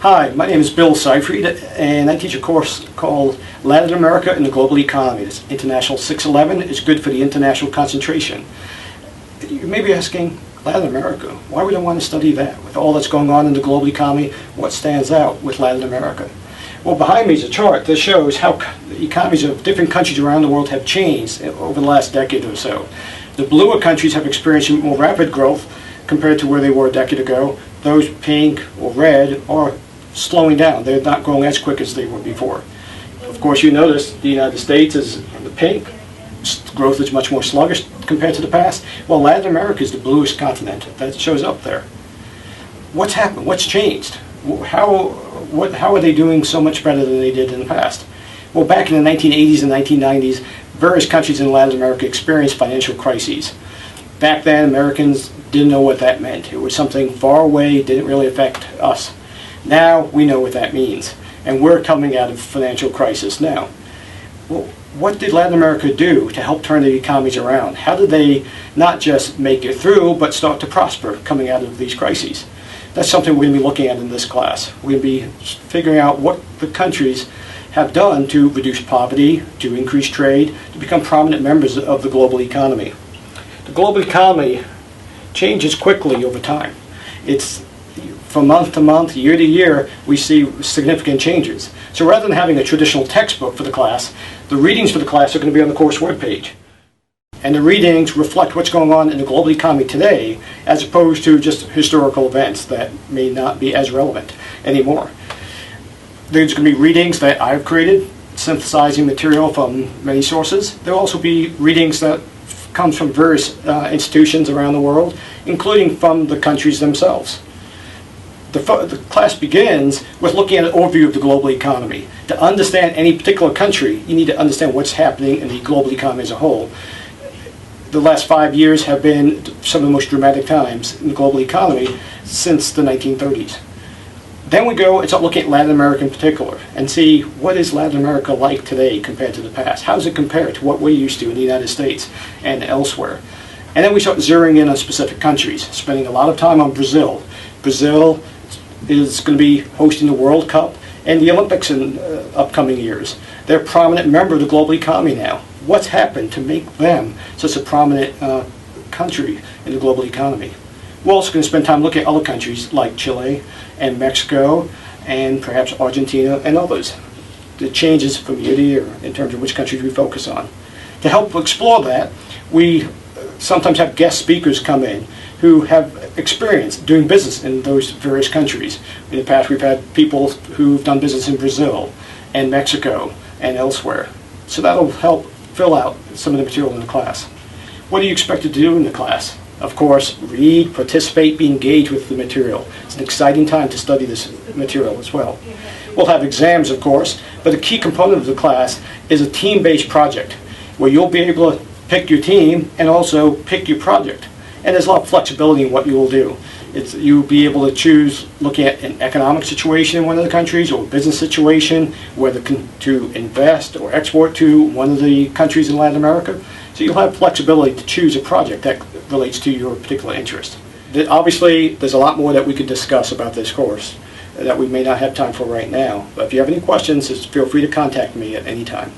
Hi, my name is Bill Seyfried, and I teach a course called Latin America and the Global Economy. It's International 611. It's good for the international concentration. You may be asking, Latin America, why would I want to study that? With all that's going on in the global economy, what stands out with Latin America? Well, behind me is a chart that shows how the economies of different countries around the world have changed over the last decade or so. The bluer countries have experienced more rapid growth compared to where they were a decade ago. Those pink or red are slowing down. They're not growing as quick as they were before. Of course, you notice the United States is the pink. Growth is much more sluggish compared to the past. Well, Latin America is the bluest continent. That shows up there. What's happened? What's changed? How are they doing so much better than they did in the past? Well, back in the 1980s and 1990s, various countries in Latin America experienced financial crises. Back then, Americans didn't know what that meant. It was something far away, didn't really affect us. Now we know what that means, and we're coming out of financial crisis now. Well, what did Latin America do to help turn the economies around? How did they not just make it through, but start to prosper coming out of these crises? That's something we're going to be looking at in this class. We're going to be figuring out what the countries have done to reduce poverty, to increase trade, to become prominent members of the global economy. The global economy changes quickly over time. It's from month to month, year to year, we see significant changes. So rather than having a traditional textbook for the class, the readings for the class are going to be on the course webpage. And the readings reflect what's going on in the global economy today, as opposed to just historical events that may not be as relevant anymore. There's going to be readings that I've created, synthesizing material from many sources. There will also be readings that comes from various institutions around the world, including from the countries themselves. The class begins with looking at an overview of the global economy. To understand any particular country, you need to understand what's happening in the global economy as a whole. The last 5 years have been some of the most dramatic times in the global economy since the 1930s. Then we go and start looking at Latin America in particular and see what is Latin America like today compared to the past. How does it compare to what we're used to in the United States and elsewhere? And then we start zeroing in on specific countries, spending a lot of time on Brazil. Brazil is going to be hosting the World Cup and the Olympics in upcoming years. They're a prominent member of the global economy now. What's happened to make them such a prominent country in the global economy? We're also going to spend time looking at other countries like Chile and Mexico and perhaps Argentina and others. The changes from year to year in terms of which countries we focus on. To help explore that, we sometimes have guest speakers come in who have experience doing business in those various countries. In the past, we've had people who've done business in Brazil and Mexico and elsewhere. So that'll help fill out some of the material in the class. What do you expect to do in the class? Of course, read, participate, be engaged with the material. It's an exciting time to study this material as well. We'll have exams, of course, but a key component of the class is a team-based project where you'll be able to pick your team and also pick your project. And there's a lot of flexibility in what you will do. You'll be able to choose looking at an economic situation in one of the countries or a business situation, whether to invest or export to one of the countries in Latin America. So you'll have flexibility to choose a project that relates to your particular interest. Obviously, there's a lot more that we could discuss about this course that we may not have time for right now. But if you have any questions, just feel free to contact me at any time.